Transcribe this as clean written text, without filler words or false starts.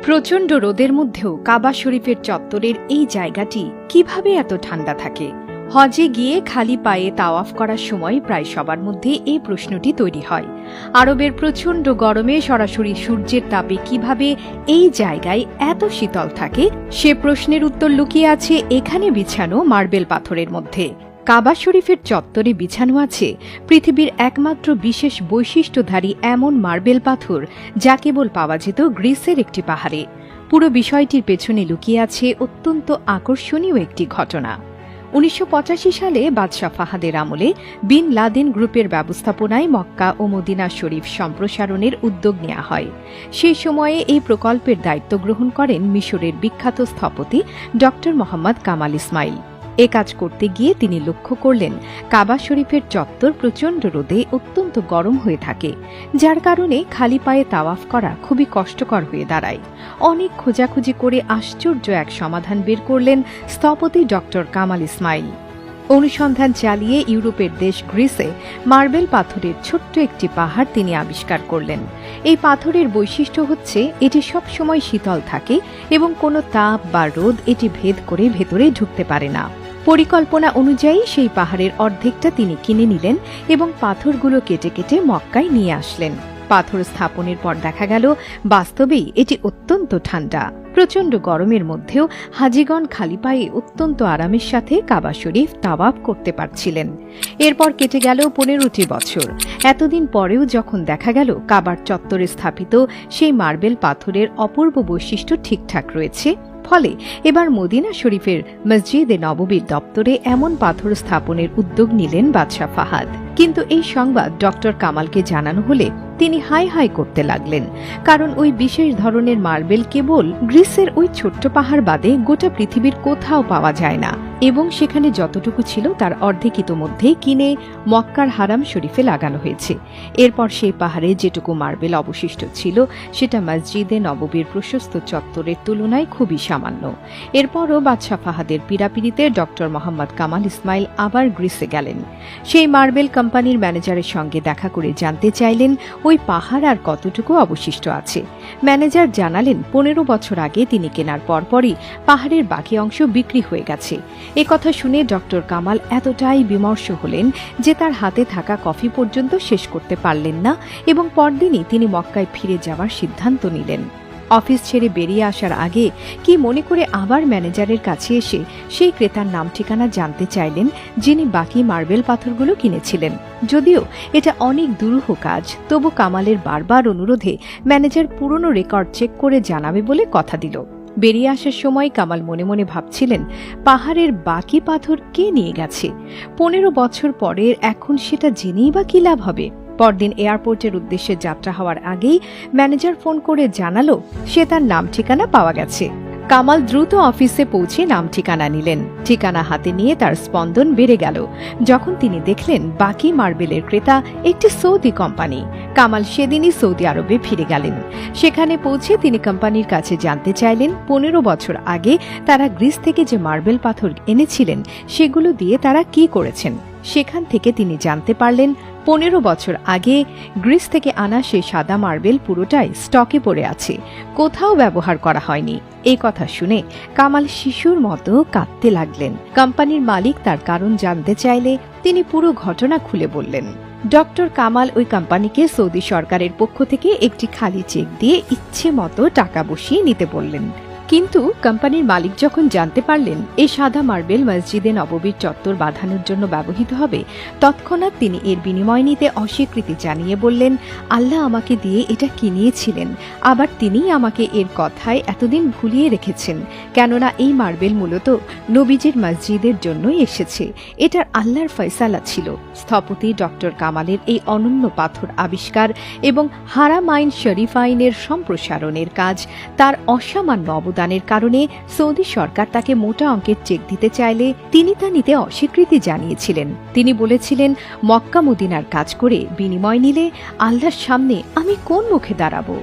প্রচণ্ড রোদের মধ্যেও কাবা শরীফের চত্বরের এই জায়গাটি কিভাবে এত ঠান্ডা থাকে? হজে গিয়ে খালি পায়ে তাওয়াফ করার সময় প্রায় সবার মধ্যে এই প্রশ্নটি তৈরি হয়। আরবের প্রচণ্ড গরমে সরাসরি সূর্যের তাপে কিভাবে এই জায়গায় এত শীতল থাকে, সে প্রশ্নের উত্তর লুকিয়ে আছে এখানে বিছানো মার্বেল পাথরের মধ্যে। কাবা শরীফের চত্বরে বিছানো আছে পৃথিবীর একমাত্র বিশেষ বৈশিষ্ট্যধারী এমন মার্বেল পাথর, যা কেবল পাওয়া যেত গ্রিসের একটি পাহাড়ে। পুরো বিষয়টির পেছনে লুকিয়ে আছে অত্যন্ত আকর্ষণীয় একটি ঘটনা। 1985 সালে বাদশাহ ফাহাদের আমলে বিন লাদেন গ্রুপের ব্যবস্থাপনায় মক্কা ও মদিনা শরীফ সম্প্রসারণের উদ্যোগ নেওয়া হয়। সেই সময়ে এই প্রকল্পের দায়িত্ব গ্রহণ করেন মিশরের বিখ্যাত স্থপতি ড. মোহাম্মদ কামাল ইসমাইল। এ কাজ করতে গিয়ে তিনি লক্ষ্য করলেন কাবা শরীফের চত্বর প্রচণ্ড রোদে অত্যন্ত গরম হয়ে থাকে, যার কারণে খালি পায়ে তাওয়াফ করা খুবই কষ্টকর হয়ে দাঁড়ায়। অনেক খোঁজাখুঁজি করে আশ্চর্য এক সমাধান বের করলেন স্থপতি ড. কামাল ইসমাইল। অনুসন্ধান চালিয়ে ইউরোপের দেশ গ্রিসে মার্বেল পাথরের ছোট্ট একটি পাহাড় তিনি আবিষ্কার করলেন। এই পাথরের বৈশিষ্ট্য হচ্ছে এটি সবসময় শীতল থাকে এবং কোনো তাপ বা রোদ এটি ভেদ করে ভেতরে ঢুকতে পারে না। পরিকল্পনা অনুযায়ী সেই পাহাড়ের অর্ধেকটা তিনি কিনে নিলেন এবং পাথরগুলো কেটে কেটে মক্কায় নিয়ে আসলেন। পাথর স্থাপনের পর দেখা গেল বাস্তবেই এটি অত্যন্ত ঠান্ডা। প্রচণ্ড গরমের মধ্যেও হাজিগণ খালি পায়ে অত্যন্ত আরামের সাথে কাবা শরীফ তাওয়াফ করতে পারছিলেন। এরপর কেটে গেল 15টি বছর। এতদিন পরেও যখন দেখা গেল কাবার চত্বরে স্থাপিত সেই মার্বেল পাথরের অপূর্ব বৈশিষ্ট্য ঠিকঠাক রয়েছে, ফলে এবার মদিনা শরীফের মসজিদে নববীর দপ্তরে এমন পাথর স্থাপনের উদ্যোগ নিলেন বাদশাহ ফাহাদ। কিন্তু এই সংবাদ ড. কামালকে জানানো হলে তিনি হাই হাই করতে লাগলেন, কারণ ওই বিশেষ ধরনের মার্বেল কেবল গ্রিসের ওই ছোট্ট পাহাড় বাদে গোটা পৃথিবীর কোথাও পাওয়া যায় না, এবং সেখানে যতটুকু ছিল তার অর্ধেক ইতোমধ্যেই কিনে মক্কার হারাম শরীফে লাগানো হয়েছে। এরপর সেই পাহাড়ে যেটুকু মার্বেল অবশিষ্ট ছিল সেটা মসজিদে নববীর প্রশস্ত চত্বরের তুলনায় খুবই সামান্য। এরপরও বাদশাহ ফাহাদের পীড়াপিড়িতে ড. মোহাম্মদ কামাল ইসমাইল আবার গ্রিসে গেলেন। সেই মার্বেল কোম্পানির ম্যানেজারের সঙ্গে দেখা করে জানতে চাইলেন ওই পাহাড় আর কতটুকু অবশিষ্ট আছে। ম্যানেজার জানালেন 15 বছর আগে তিনি কেনার পরপরই পাহাড়ের বাকি অংশ বিক্রি হয়ে গেছে। এ কথা শুনে ড. কামাল এতটাই বিমর্ষ হলেন যে তার হাতে থাকা কফি পর্যন্ত শেষ করতে পারলেন না, এবং পরদিনই তিনি মক্কায় ফিরে যাওয়ার সিদ্ধান্ত নিলেন। অফিস ছেড়ে বেরিয়ে আসার আগে কি মনে করে আবার ম্যানেজারের কাছে এসে সেই ক্রেতার নাম ঠিকানা জানতে চাইলেন যিনি বাকি মার্বেল পাথরগুলো কিনেছিলেন। যদিও এটা অনেক দুরূহ কাজ, তবু কামালের বারবার অনুরোধে ম্যানেজার পুরনো রেকর্ড চেক করে জানাবে বলে কথা দিল। বেরিয়ে আসার সময় কামাল মনে মনে ভাবছিলেন, পাহাড়ের বাকি পাথর কে নিয়ে গেছে? 15 বছর পরে এখন সেটা জেনেই বা কি লাভ হবে? পরদিন এয়ারপোর্টের উদ্দেশ্যে যাত্রা হওয়ার আগেই ম্যানেজার ফোন করে জানালো সে তার নাম ঠিকানা পাওয়া গেছে। কামাল দ্রুত অফিসে পৌঁছে নাম ঠিকানা নিলেন। ঠিকানা হাতে নিয়ে তার স্পন্দন বেড়ে গেল যখন তিনি দেখলেন বাকি মার্বেলের ক্রেতা একটি সৌদি কোম্পানি। কামাল সেদিনই সৌদি আরবে ফিরে গেলেন। সেখানে পৌঁছে তিনি কোম্পানির কাছে জানতে চাইলেন 15 বছর আগে তারা গ্রিস থেকে যে মার্বেল পাথর এনেছিলেন সেগুলো দিয়ে তারা কি করেছেন। সেখান থেকে তিনি জানতে পারলেন 15 বছর আগে গ্রিস থেকে আনা সেই সাদা মার্বেল পুরোটাই স্টকে পড়ে আছে, কোথাও ব্যবহার করা হয়নি। এই কথা শুনে কামাল শিশুর মতো কাঁদতে লাগলেন। কোম্পানির মালিক তার কারণ জানতে চাইলে তিনি পুরো ঘটনা খুলে বললেন। ড. কামাল ওই কোম্পানিকে সৌদি সরকারের পক্ষ থেকে একটি খালি চেক দিয়ে ইচ্ছে মতো টাকা বসিয়ে নিতে বললেন। কিন্তু কোম্পানির মালিক যখন জানতে পারলেন এই সাদা মার্বেল মসজিদে নববীর চত্বর বাঁধানোর জন্য ব্যবহৃত হবে, তৎক্ষণাৎ তিনি এর বিনিময় নিতে অস্বীকৃতি জানিয়ে বললেন, আল্লাহ আমাকে দিয়ে এটা কিনিয়েছিলেন, আবার তিনিই আমাকে এর কথায় এতদিন ভুলিয়ে রেখেছেন, কেননা এই মার্বেল মূলত নবীজির মসজিদের জন্যই এসেছে, এটার আল্লাহর ফয়সালা ছিল। স্থপতি ড. কামালের এই অনন্য পাথর আবিষ্কার এবং হারামাইন শরীফাইনের সম্প্রসারণের কাজ তার অসামান্য অবদানের কারণে সৌদি সরকার তাকে মোটা অঙ্কের চেক দিতে চাইলে তিনি তা নিতে অস্বীকৃতি জানিয়েছিলেন। তিনি বলেছিলেন, মক্কা মদিনার কাজ করে বিনিময় নিলে আল্লাহর সামনে আমি কোন মুখে দাঁড়াবো?